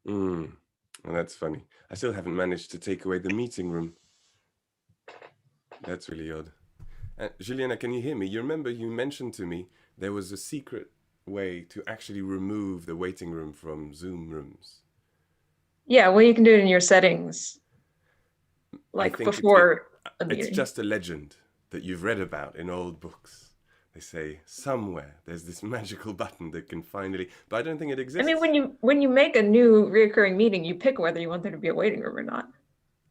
Mm. Well, that's funny. I still haven't managed to take away the meeting room. That's really odd. Juliana, can you hear me? You remember you mentioned to me there was a secret way to actually remove the waiting room from Zoom rooms. Yeah, well, you can do it in your settings, I like think it before a it's meeting. just a legend that you've read about in old books. They say somewhere there's this magical button that can finally, but I don't think it I mean, exists. when you make a new reoccurring meeting, you pick whether you want there to be a waiting room or not.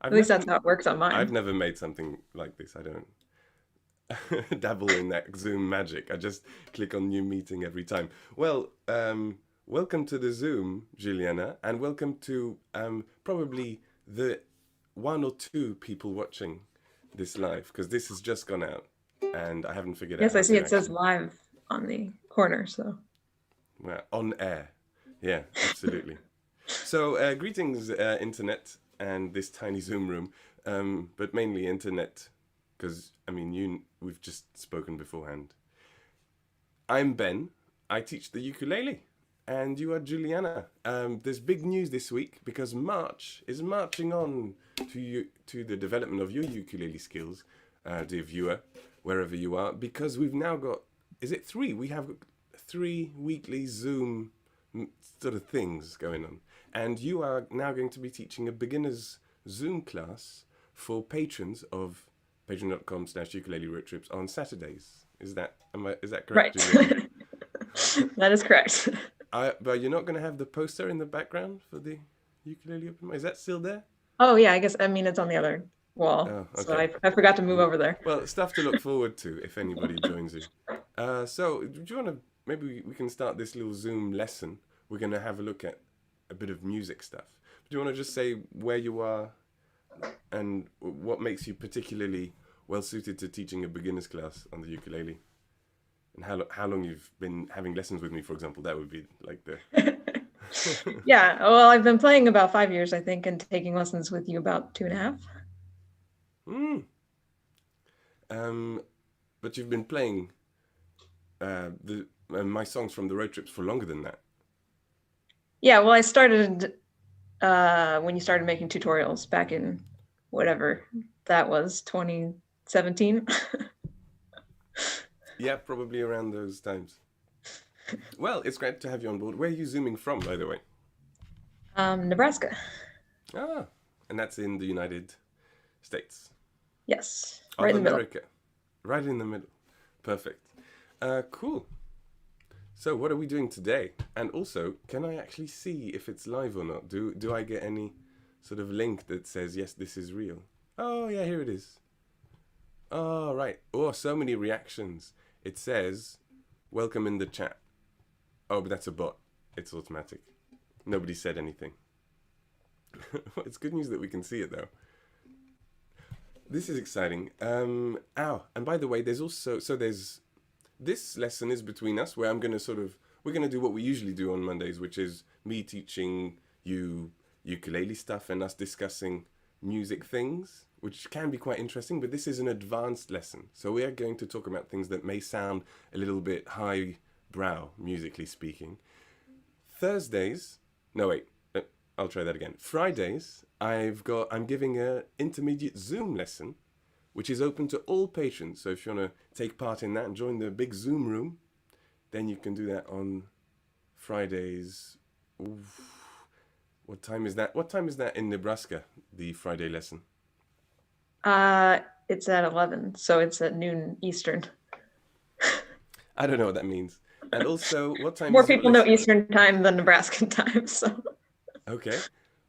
I've At least never that's how it works on I've mine. never made something like this. I don't dabble in that Zoom magic. I just click on new meeting every time. Well, welcome to the Zoom, Juliana, and welcome to probably the one or two people watching this live because this has just gone out and I haven't figured out Yes, I how see to it says actually, live on the corner, so. well, on air. Yeah, absolutely. So, greetings, internet, and this tiny Zoom room, but mainly internet, because I mean, we've just spoken beforehand. I'm Ben. I teach the ukulele, and you are Juliana. There's big news this week because March is marching on to the development of your ukulele skills, dear viewer, wherever you are, because we've now got, is it three? We have three weekly Zoom sort of things going on. And you are now going to be teaching a beginner's Zoom class for patrons of patreon.com/ukulele road trips on Saturdays. Is that correct, Right. Juliana? That is correct. But you're not going to have the poster in the background for the ukulele open mic. Is that still there? Oh yeah, I mean it's on the other wall, Oh, so okay. I forgot to move over there. Well, stuff to look forward to if anybody joins you. So, do you want to maybe we can start this little Zoom lesson? We're going to have a look at a bit of music stuff. Do you want to just say where you are and what makes you particularly well suited to teaching a beginner's class on the ukulele? And how long you've been having lessons with me, for example? That would be like the. Yeah, well, I've been playing about 5 years, I think, and taking lessons with you about 2.5. Mm. Um, but you've been playing the my songs from the road trips for longer than that. Yeah, well, I started when you started making tutorials back in whatever that was, 2017. Yeah, probably around those times. Well, it's great to have you on board. Where are you zooming from, by the way? Nebraska. Ah, and that's in the United States Yes, right of in the middle. America, right in the middle. Perfect. Cool. So, what are we doing today? And also, can I actually see if it's live or not? Do I get any sort of link that says yes, this is real? Oh yeah, here it is. Oh right. Oh, so many reactions. It says, "Welcome in the chat." Oh, but that's a bot. It's automatic. Nobody said anything. It's good news that we can see it though. This is exciting. And by the way, there's also there's this lesson is between us where I'm gonna we're gonna do what we usually do on Mondays, which is me teaching you ukulele stuff and us discussing music things, which can be quite interesting. But this is an advanced lesson, so we are going to talk about things that may sound a little bit highbrow, musically speaking. Thursdays, no wait, I'll try that again. Fridays, I'm giving a intermediate Zoom lesson, which is open to all patrons. So if you want to take part in that and join the big Zoom room, then you can do that on Fridays. Oof. What time is that? What time is that in Nebraska? The Friday lesson. It's at 11, so it's at noon Eastern. I don't know what that means. And also, what time More is your people know lesson? Eastern time than Nebraskan time, so. Okay.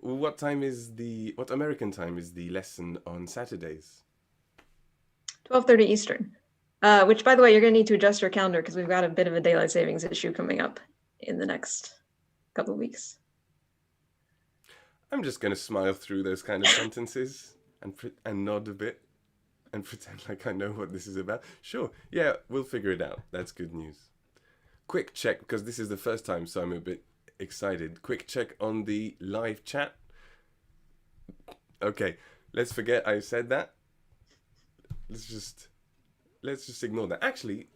What time is what American time is the lesson on Saturdays? 12:30 Eastern. Which, by the way, you're going to need to adjust your calendar because we've got a bit of a daylight savings issue coming up in the next couple of weeks. I'm just gonna smile through those kind of sentences and nod a bit and pretend like I know what this is about. Sure, yeah, we'll figure it out. That's good news. Quick check because this is the first time, so I'm a bit excited. Quick check on the live chat. Okay, let's forget I said that. Let's just ignore that. Actually,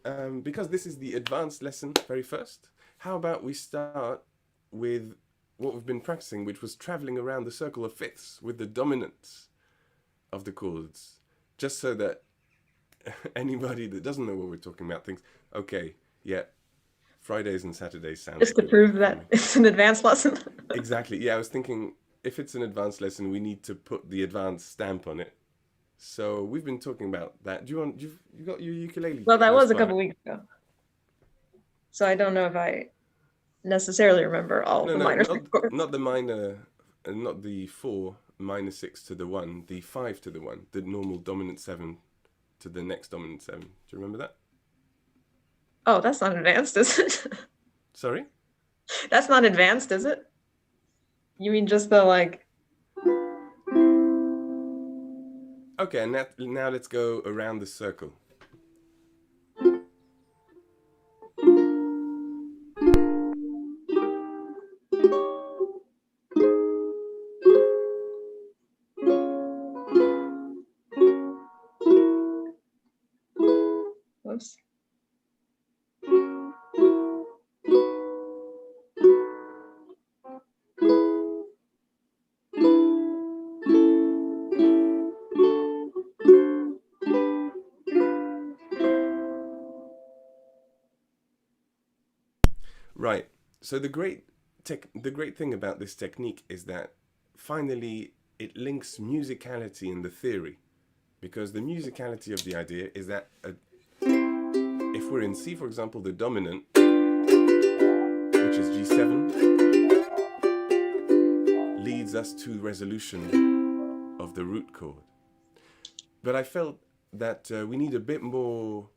because this is the advanced lesson very first, how about we start with what we've been practicing, which was traveling around the circle of fifths with the dominants of the chords, just so that anybody that doesn't know what we're talking about thinks, okay, yeah, Fridays and Saturdays sound Just to prove that it's an advanced lesson. Exactly. Yeah, I was thinking if it's an advanced lesson, we need to put the advanced stamp on it. So we've been talking about that. Do you want? You got your ukulele? Well, that was a couple weeks ago, so I don't know if I necessarily remember all the minor chords. Not the minor, not the 4 minor 6 to the 1, the 5 to the 1, the normal dominant 7 to the next dominant 7. Do you remember that? Oh, that's not advanced, is it? Sorry? That's not advanced, is it? You mean just the like... Okay, and now let's go around the circle. Whoops. Right. So the great thing about this technique is that finally it links musicality in the theory, because the musicality of the idea is that if we're in C, for example, the dominant, which is G7, leads us to resolution of the root chord. But I felt that we need a bit more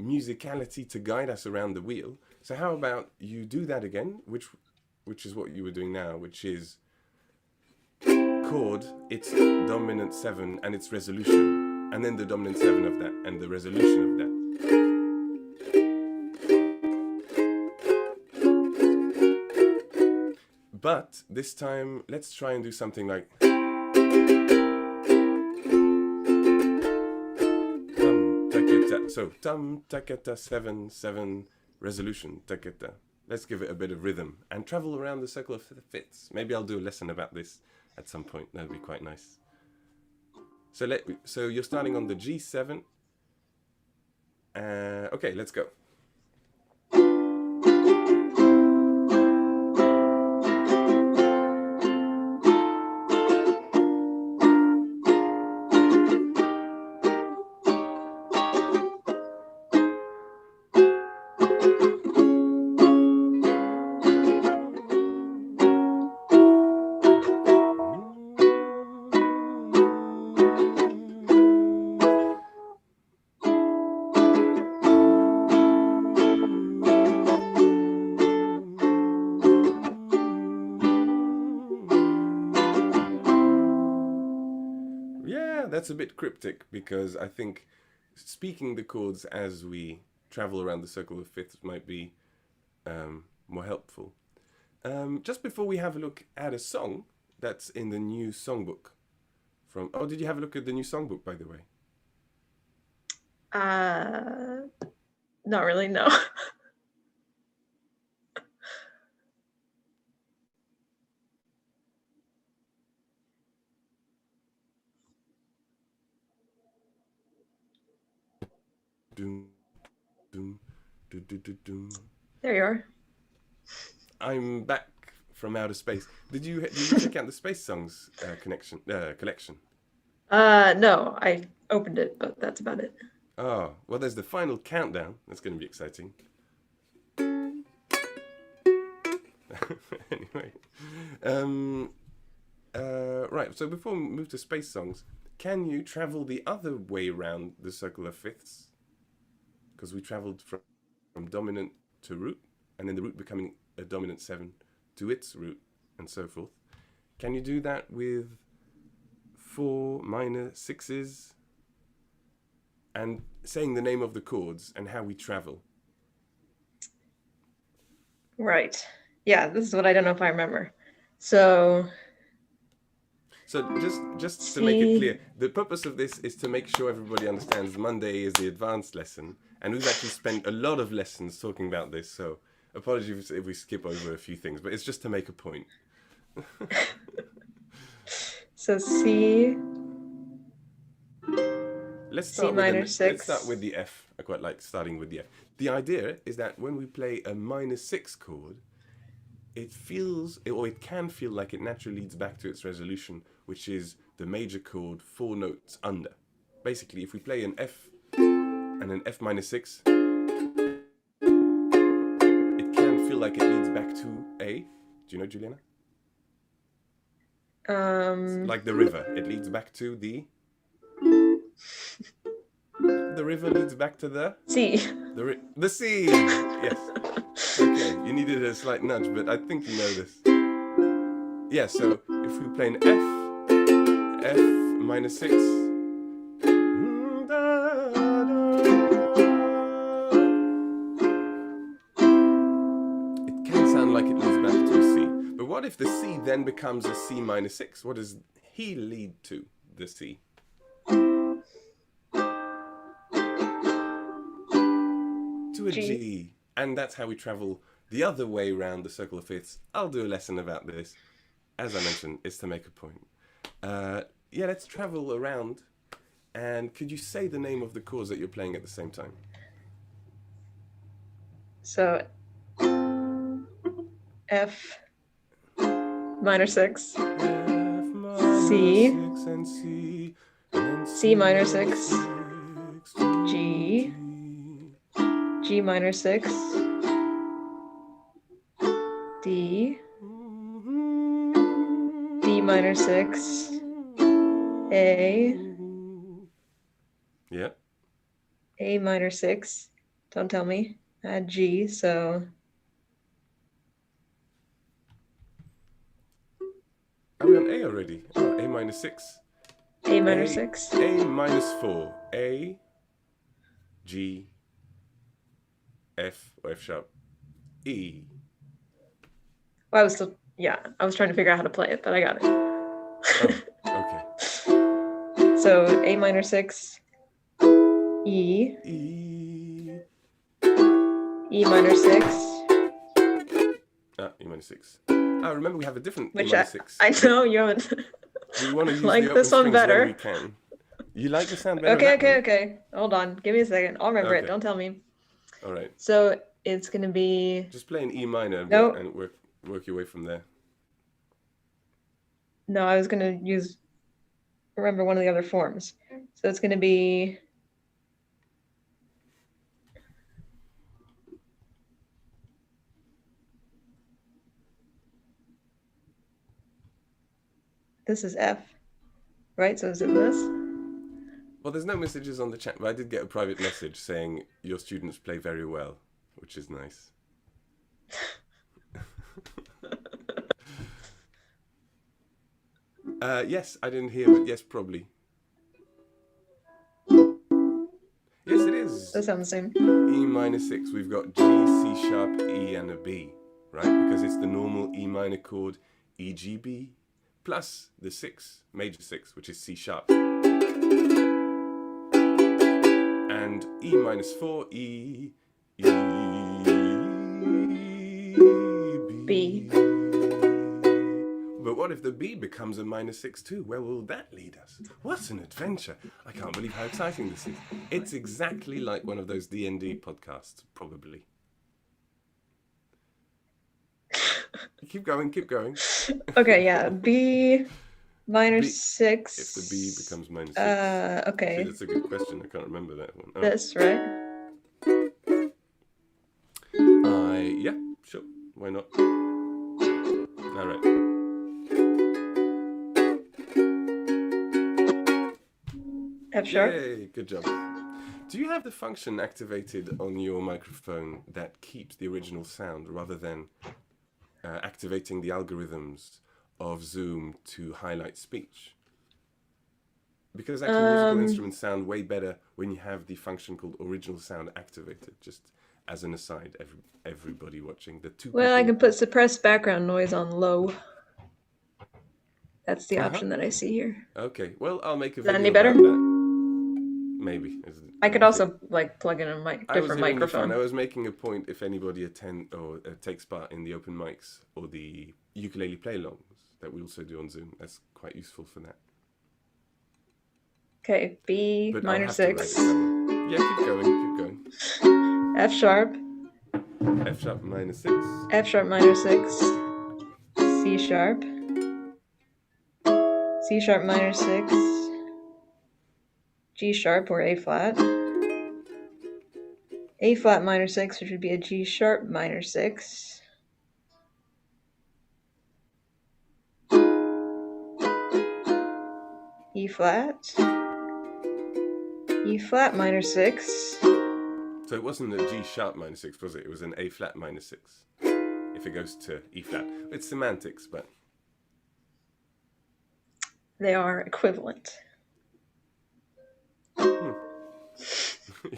musicality to guide us around the wheel. So how about you do that again, which is what you were doing now, which is chord, it's dominant 7 and its resolution, and then the dominant 7 of that and the resolution of that. But this time, let's try and do something like so tam taketa 7 7 resolution taketa. Let's give it a bit of rhythm and travel around the circle of fifths. Maybe I'll do a lesson about this at some point. That'd be quite nice. So you're starting on the G7. Okay, let's go. That's a bit cryptic, because I think speaking the chords as we travel around the circle of fifths might be more helpful. Just before we have a look at a song that's in the new songbook from... Oh, did you have a look at the new songbook, by the way? Not really, no. There you are. I'm back from outer space. Did you check out the Space Songs collection? No, I opened it, but that's about it. Oh, well, there's the final countdown. That's going to be exciting. Anyway, right. So before we move to Space Songs, can you travel the other way around the circle of fifths? Because we traveled from dominant to root, and then the root becoming a dominant 7 to its root, and so forth. Can you do that with 4 minor 6s and saying the name of the chords and how we travel? Right. Yeah, this is what I don't know if I remember. So just to make it clear, the purpose of this is to make sure everybody understands Monday is the advanced lesson, and we've actually spent a lot of lessons talking about this, so Apologies if we skip over a few things, but it's just to make a point. So C, Let's C start minor Let's 6. start with the F. I quite like starting with the F. The idea is that when we play a minor 6 chord, it feels, or it can feel like it naturally leads back to its resolution, which is the major chord 4 notes under. Basically, if we play an F and an F minor 6, it can feel like it leads back to A. Do you know, Juliana? Like the river, it leads back to the river leads back to the C. The C. Yes. Okay, you needed a slight nudge, but I think you know this. Yeah, so if we play an F minor 6, it can sound like it leads back to a C. But what if the C then becomes a C minor 6? What does he lead to, the C? To a G. And that's how we travel the other way around the circle of fifths. I'll do a lesson about this. As I mentioned, it's to make a point. Yeah, let's travel around. And could you say the name of the chords that you're playing at the same time? So F minor 6, C, and C, and C minor 6, G, G minor 6, D, D minor 6, A, yeah. A minor 6, don't tell me, add G, so Are we on A already? Oh, A minor 6. A minor 6. A minus 4. A, G, F, or F sharp, E. Well, I was still, I was trying to figure out how to play it, but I got it. Oh, okay. So A minor 6, E, E. E minor 6. E minor 6. Remember we have a different Which E minor 6. I know you haven't. We want to use like the this one better. we can. You like the sound better? Okay. Hold on. Give me a second. I'll remember it. Don't tell me. All right. So it's going to be... Just play an E minor and work your way from there. No, I was going to remember one of the other forms. So it's going to be... This is F, right? So is it this? Well, there's no messages on the chat, but I did get a private message saying your students play very well, which is nice. Yes, I didn't hear, but yes, probably. Yes, it is. That sounds the same. E minor 6. We've got G, C sharp, E, and a B, right? Because it's the normal E minor chord, E, G, B, plus the 6, major 6, which is C sharp. And E minus 4, E, B. But what if the B becomes a minor 6 too? Where will that lead us? What an adventure. I can't believe how exciting this is. It's exactly like one of those D&D podcasts, probably. Keep going. Okay, yeah. B minor 6. If the B becomes minus 6. Okay. See, that's a good question. I can't remember that one. Oh. This, right? Yeah, sure. Why not? All right. F sharp. Yay, good job. Do you have the function activated on your microphone that keeps the original sound rather than activating the algorithms of Zoom to highlight speech? Because actually musical instruments sound way better when you have the function called original sound activated. Just as an aside, everybody watching, the two Well, I people... can put suppressed background noise on low. That's the option that I see here. Okay, well, I'll make a Is that video any better? about that. maybe. I could also like plug in a I was different hearing the fun. microphone. I was making a point if anybody attend or takes part in the open mics or the ukulele play-alongs that we also do on Zoom. That's quite useful for that. Okay, B But minor I'll have to write it 6, somewhere. Yeah, keep going. F sharp, F sharp minor 6. F sharp minor 6, C sharp, C sharp minor 6, G sharp or A flat minor 6, which would be a G sharp minor 6, E flat minor 6. So it wasn't a G sharp minor 6, was it? It was an A flat minor 6. If it goes to E flat. It's semantics, but... They are equivalent. Yeah,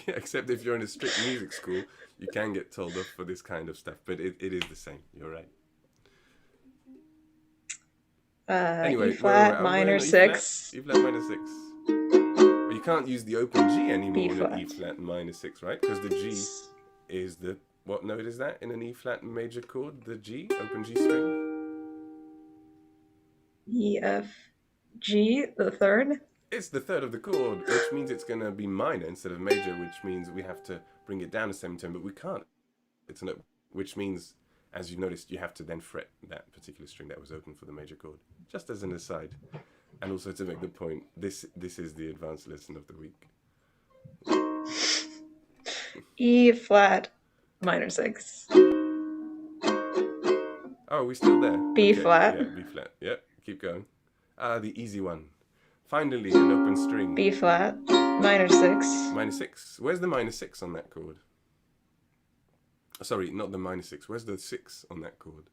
except if you're in a strict music school, you can get told off for this kind of stuff. But it is the same. You're right. Anyway, E flat minor 6. E flat minor 6. Well, you can't use the open G anymore B in flat. an E flat minor 6, right? Because the G is the... What note is that in an E flat major chord? The G, open G string? E, F, G, the third. It's the third of the chord, which means it's going to be minor instead of major, which means we have to bring it down a semitone, but we can't. It's a note, which means, as you noticed, you have to then fret that particular string that was open for the major chord. Just as an aside. And also to make the point, this is the advanced lesson of the week. E flat minor 6. Oh, are we still there? B flat. Yeah, B flat. Yep, keep going. The easy one. Finally, an open string. B flat minor 6. Minor 6. Where's the minor 6 on that chord? Sorry, not the minor 6. Where's the 6 on that chord?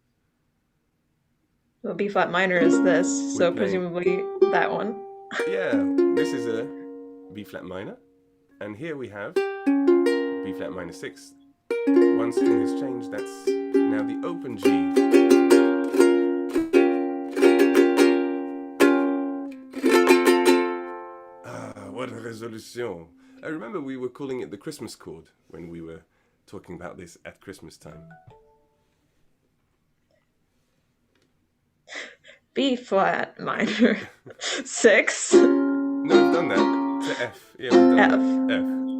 Well, B flat minor is this, so playing- presumably that one. Yeah, this is a B flat minor. And here we have B flat minor 6. One string has changed. That's now the open G. What a resolution. I remember we were calling it the Christmas chord when we were talking about this at Christmas time. B flat minor 6. No, we've done that. To F. Yeah, we've done F. that. F.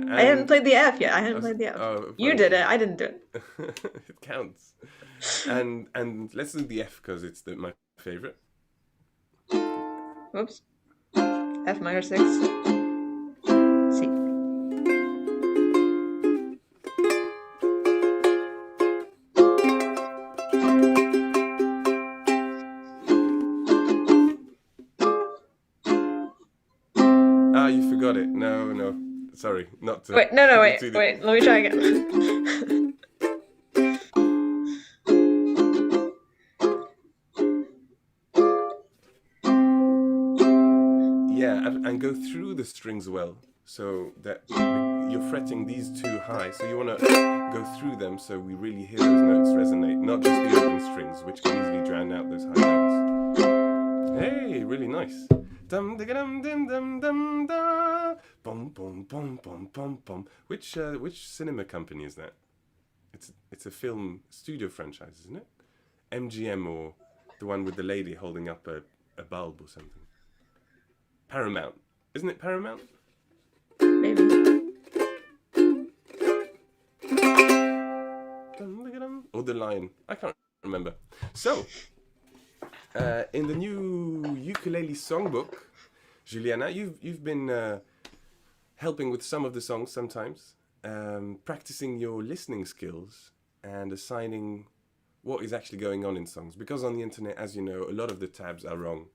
And I hadn't played the F yet. I hadn't played the F. Oh, You did it. I didn't do it. It counts. And let's do the F because it's my favorite. Whoops. F minor 6. C. You forgot it. No. Sorry, not to. Wait, no, wait. Let me try again. Yeah, and go through the strings well, so that you're fretting these two high. So you want to go through them so we really hear those notes resonate, not just the open strings, which can easily drown out those high notes. Hey, really nice. Dum dum dum dum dum da. Bum bum bum bum bum bum. Which cinema company is that? It's a film studio franchise, isn't it? MGM, or the one with the lady holding up a bulb or something. Paramount. Isn't it Paramount? Maybe. Or The Lion. I can't remember. So, in the new ukulele songbook, Juliana, you've been helping with some of the songs sometimes, practicing your listening skills and assigning what is actually going on in songs. Because on the internet, as you know, a lot of the tabs are wrong,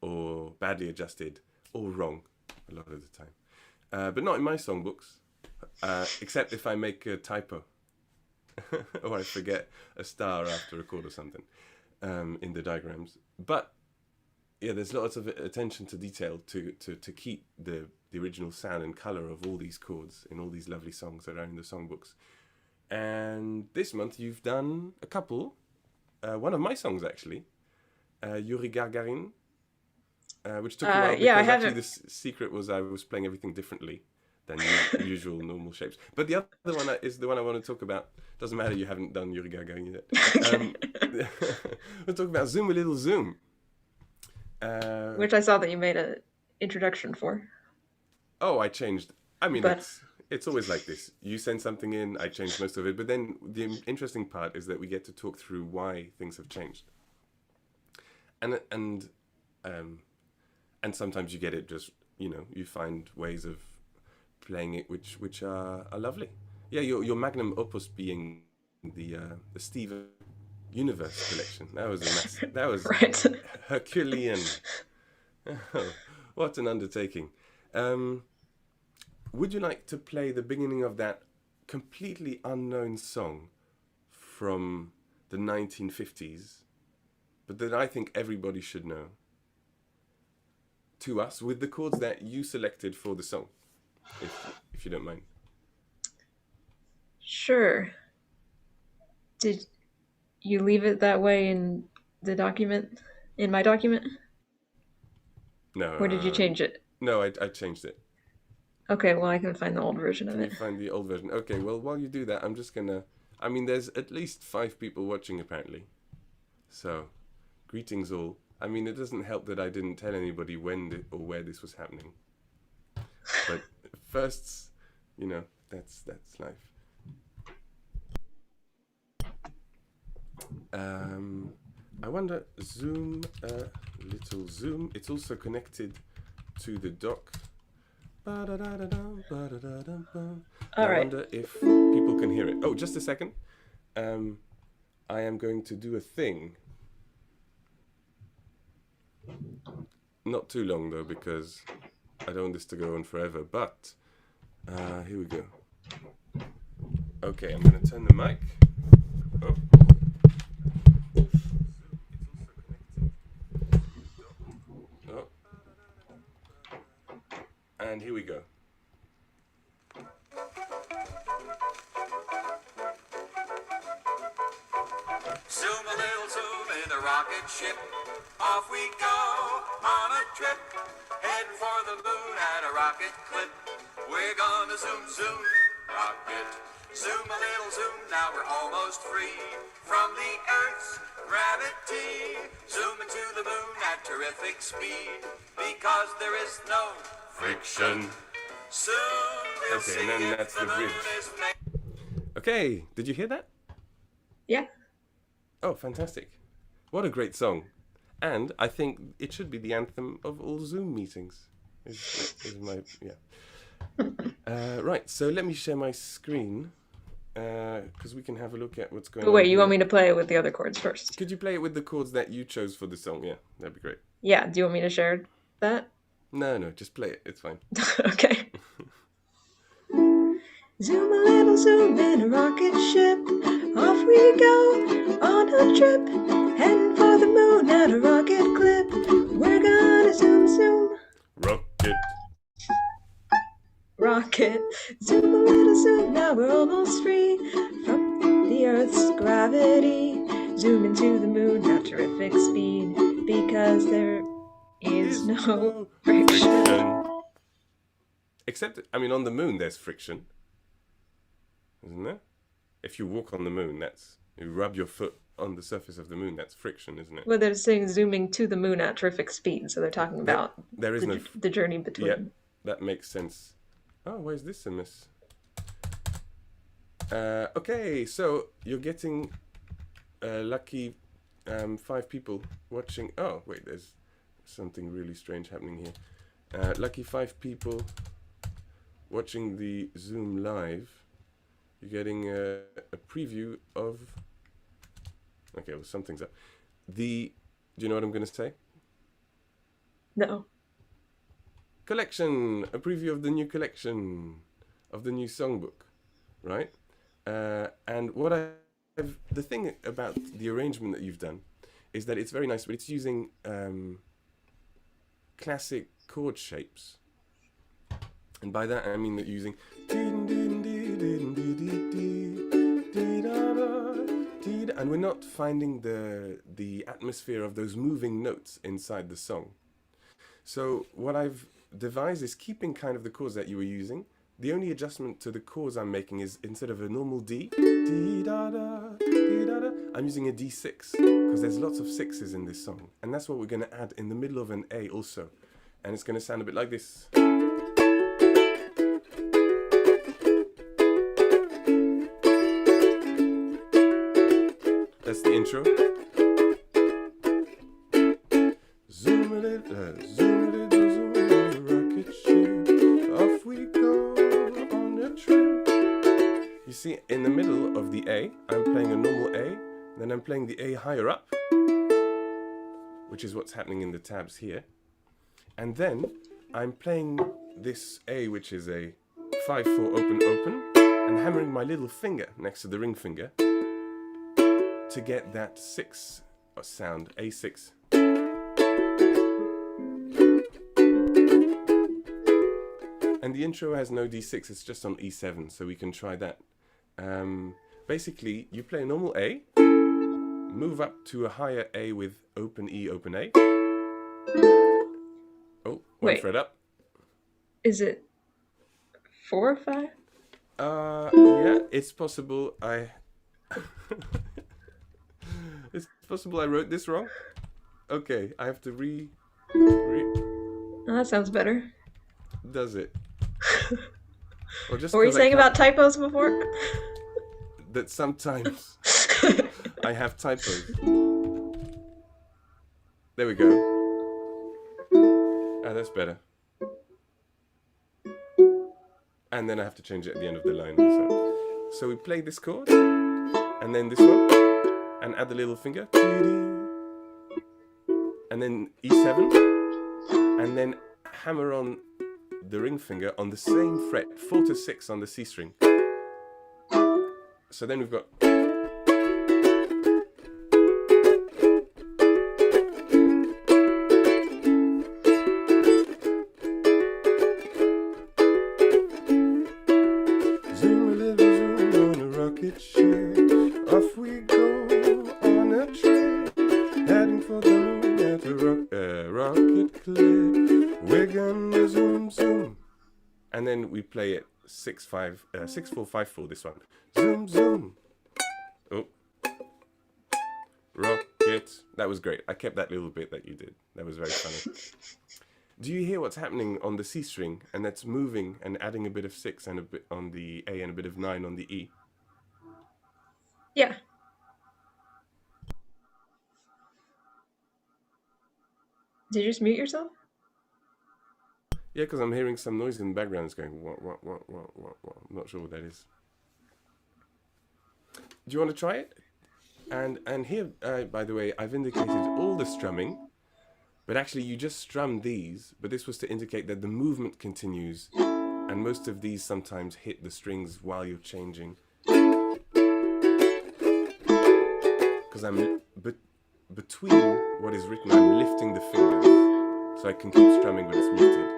or badly adjusted, or wrong a lot of the time. But not in my songbooks, except if I make a typo or I forget a star after a chord or something in the diagrams. But yeah, there's lots of attention to detail to keep the original sound and color of all these chords in all these lovely songs that are in the songbooks. And this month you've done a couple. One of my songs actually, Yuri Gagarin. Which took a while because actually the secret was I was playing everything differently. than usual normal shapes. But the other one is the one I want to talk about. Doesn't matter, you haven't done Yuri Gagarin yet. Okay. We'll talk about Zoom a Little Zoom. Which I saw that you made an introduction for. Oh, I changed. I mean, But it's always like this. You send something in, I change most of it. But then the interesting part is that we get to talk through why things have changed. And sometimes you get it just, you find ways of playing it which are lovely. Yeah, your magnum opus being the Steven Universe collection. That was that was right. Herculean. Oh, what an undertaking. Would you like to play the beginning of that completely unknown song from the 1950s, but that I think everybody should know, to us with the chords that you selected for the song, if you don't mind? Sure. Did you leave it that way in the document, in my document? No. Or did you change it? No, I changed it. Okay, well, I can find the old version of Can it. you find the old version? Okay, well, while you do that, I'm just gonna... I mean, there's at least 5 people watching, apparently. So, greetings all. I mean, it doesn't help that I didn't tell anybody when or where this was happening. But firsts, that's life. I wonder, Zoom, little Zoom. It's also connected to the dock. All I right. wonder if people can hear it. Oh, just a second. I am going to do a thing. Not too long though, because I don't want this to go on forever. But here we go. Okay, I'm going to turn the mic. Oh. Oh. And here we go. Zoom a little zoom in a rocket ship. Off we go on a trip. Heading for the moon at a rocket clip. We're gonna zoom, zoom, rocket. Zoom a little zoom, now we're almost free from the Earth's gravity. Zoom into the moon at terrific speed because there is no friction. Soon we'll Okay, see and then if that's the the moon bridge. is made. Okay, did you hear that? Yeah. Oh, fantastic. What a great song. And I think it should be the anthem of all Zoom meetings. Is my, yeah. Right, so let me share my screen, because we can have a look at what's going But on wait, you here. want me to play it with the other chords first? Could you play it with the chords that you chose for the song? Yeah, that'd be great. Yeah, do you want me to share that? No, just play it. It's fine. Okay. Zoom a little zoom in a rocket ship. Off we go on a trip. Heading for the moon at a rocket clip. We're gonna zoom, zoom, Rocket. rocket. Zoom a little zoom, now we're almost free from the Earth's gravity. Zoom into the moon at terrific speed because there is no friction. Except, I mean, on the moon there's friction, isn't there? If you walk on the moon, you rub your foot on the surface of the moon, that's friction, isn't it? Well, they're saying zooming to the moon at terrific speed, so they're talking about There is no... the journey between. Yeah, that makes sense. Oh, why is this a miss? Okay, so you're getting lucky 5 people watching. Oh, wait, there's something really strange happening here. Lucky 5 people watching the Zoom live. You're getting a preview of... Okay, well, something's up. Do you know what I'm going to say? No. Collection, a preview of the new collection, of the new songbook, right? And the thing about the arrangement that you've done is that it's very nice, but it's using classic chord shapes. And by that I mean that you're using... And we're not finding the atmosphere of those moving notes inside the song. So what I've devised is keeping kind of the chords that you were using, The only adjustment to the chords I'm making is instead of a normal D, D-da-da, I'm using a D6 because there's lots of sixes in this song. And that's what we're going to add in the middle of an A also. And it's going to sound a bit like this. That's the intro. Zoom a little, zoom a little, zoom a little, rocket ship. Off we go on a trip. You see, in the middle of the A, I'm playing a normal A, then I'm playing the A higher up, which is what's happening in the tabs here. And then I'm playing this A, which is a 5/4 open open, and hammering my little finger next to the ring finger to get that 6 sound, A6. And the intro has no D6, it's just on E7, so we can try that. Basically, you play a normal A, move up to a higher A with open E, open A. Oh, one fret up. Is it 4 or 5? Yeah, it's possible it's possible I wrote this wrong. Okay, I have to Oh, that sounds better. Does it? Or just What were you saying about typos before? That sometimes I have typos. There we go. Ah, that's better. And then I have to change it at the end of the line also. So we play this chord, and then this one, and add the little finger, and then E7, and then hammer on the ring finger on the same fret, 4 to 6 on the C string. So then we've got zoom a little, zoom on a rocket ship. Off we go on a trip, heading for the moon at a rocket clip. We're gonna zoom, zoom. And then we play it 6/4, 5/4, this one. Zoom, zoom. Oh. Rocket. That was great. I kept that little bit that you did. That was very funny. Do you hear what's happening on the C string? And that's moving and adding a bit of 6 and a bit on the A and a bit of 9 on the E. Yeah. Did you just mute yourself? Yeah, because I'm hearing some noise in the background. It's going, what. I'm not sure what that is. Do you want to try it? And here, by the way, I've indicated all the strumming, but actually you just strum these, but this was to indicate that the movement continues, and most of these sometimes hit the strings while you're changing. Because I'm between what is written, I'm lifting the fingers, so I can keep strumming when it's muted.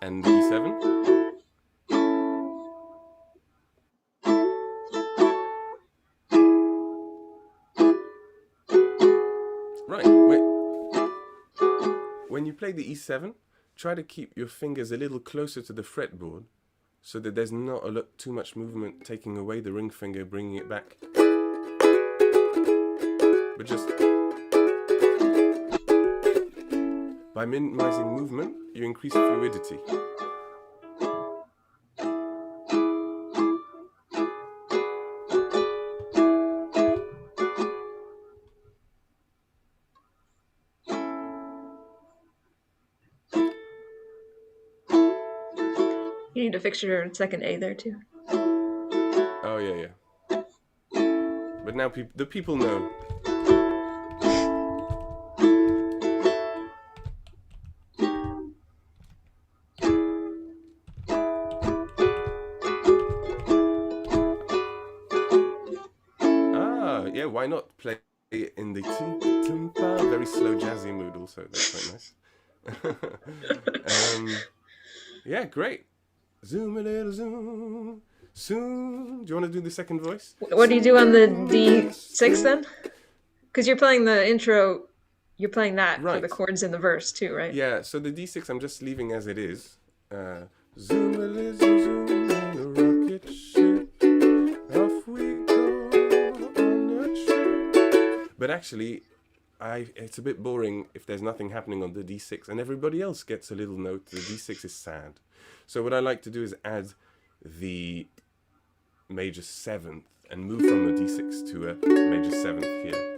And the E7. Right, wait. When you play the E7, try to keep your fingers a little closer to the fretboard so that there's not too much movement taking away the ring finger, bringing it back. But just by minimizing movement, you increase fluidity. You need to fix your second A there too. Oh yeah. But now the people know. Yeah, why not play it in the very slow jazzy mood also. That's quite nice. Yeah, great. Zoom a little, zoom, zoom. Do you want to do the second voice? What do you do on the D6 then? Because you're playing the intro You're playing that for the Right. chords in the verse too, right? Yeah, so the D6 I'm just leaving as it is. Zoom a zoom zoom in a rocket ship. Off we go on a trip. But actually, it's a bit boring if there's nothing happening on the D6 and everybody else gets a little note. The D6 is sad. So what I like to do is add the major 7th and move from the D6 to a major 7th here.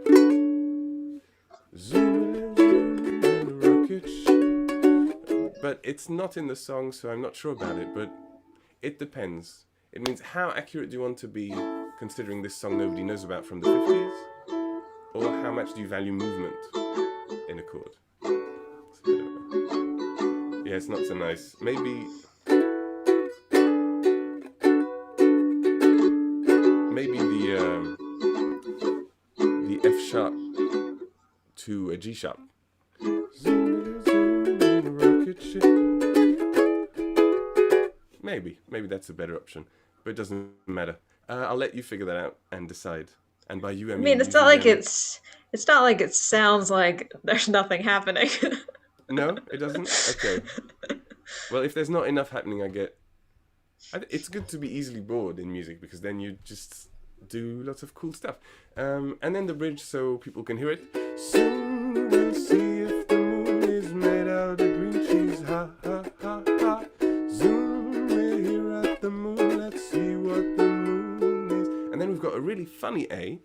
Zoom in a rocket ship. But it's not in the song, so I'm not sure about it, but it depends. It means how accurate do you want to be considering this song nobody knows about from the 50s? Or how much do you value movement in a chord? Yeah, it's not so nice. Maybe the F sharp to a G sharp. Maybe that's a better option, but it doesn't matter. I'll let you figure that out and decide. And by you, I I mean mean, it's not like Juliana. it's not like it sounds like there's nothing happening. No, it doesn't. Okay. Well, if there's not enough happening, it's good to be easily bored in music because then you just do lots of cool stuff. And then the bridge so people can hear it. Soon we'll see if the moon is made out of green cheese. Ha ha ha ha. Zoom, we're here at the moon. Let's see what the moon is. And then we've got a really funny A.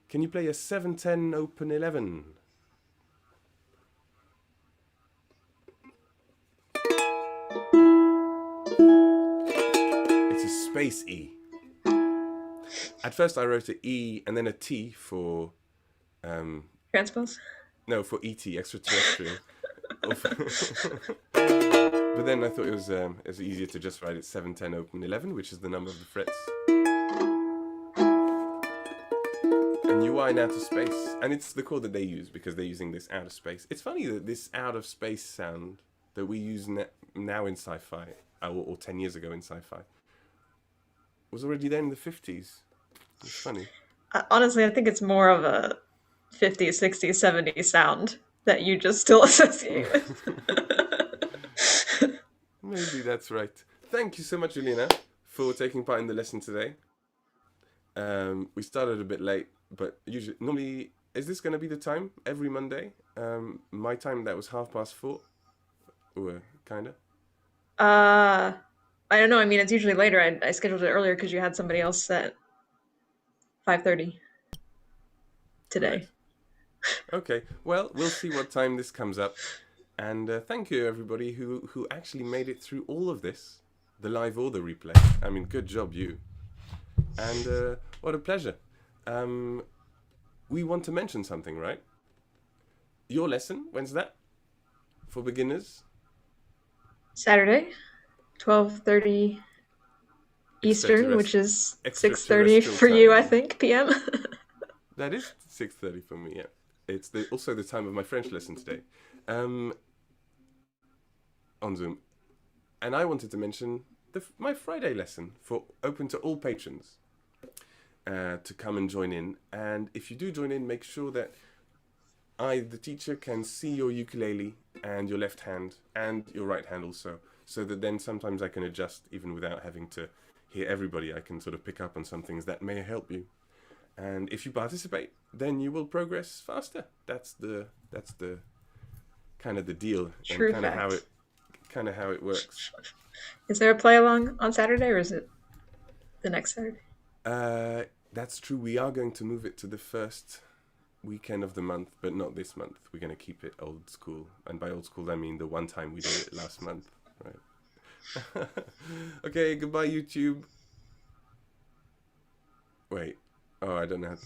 Can you play a 7-10 open 11? It's a space E. At first I wrote an E and then a T for Transpose? no, for ET, extraterrestrial. But then I thought it was easier to just write it 7-10 open 11, which is the number of the frets. And you are in outer space, and it's the chord that they use because they're using this outer space. It's funny that this out of space sound that we use now in sci-fi, or 10 years ago in sci-fi, was already there in the 50s. It's funny. Honestly, I think it's more of a 50s, 60s, 70s sound that you just still associate with. Maybe that's right. Thank you so much, Juliana, for taking part in the lesson today. We started a bit late, but normally, is this going to be the time every Monday? My time, that was 4:30. Or kind of. I don't know. I mean, it's usually later. I scheduled it earlier because you had somebody else at 5:30 today. Right. Okay, well, we'll see what time this comes up. And thank you, everybody, who actually made it through all of this, the live or the replay. I mean, good job, you. And what a pleasure. We want to mention something, right? Your lesson, when's that? For beginners? Saturday, 12:30 Eastern, which is 6:30 for you, I think, p.m. That is 6:30 for me, yeah. It's also the time of my French lesson today. On Zoom. And I wanted to mention my Friday lesson open to all patrons to come and join in. And if you do join in, make sure that I, the teacher, can see your ukulele and your left hand and your right hand also, so that then sometimes I can adjust even without having to hear everybody. I can sort of pick up on some things that may help you. And if you participate, then you will progress faster. That's the kind of the deal. True and fact. Kind of how it works. Is there a play along on Saturday, or is it the next Saturday? That's true. We are going to move it to the first weekend of the month, but not this month. We're going to keep it old school. And by old school, I mean the one time we did it last month. Right. Okay, goodbye, YouTube. Wait. Oh, I don't know.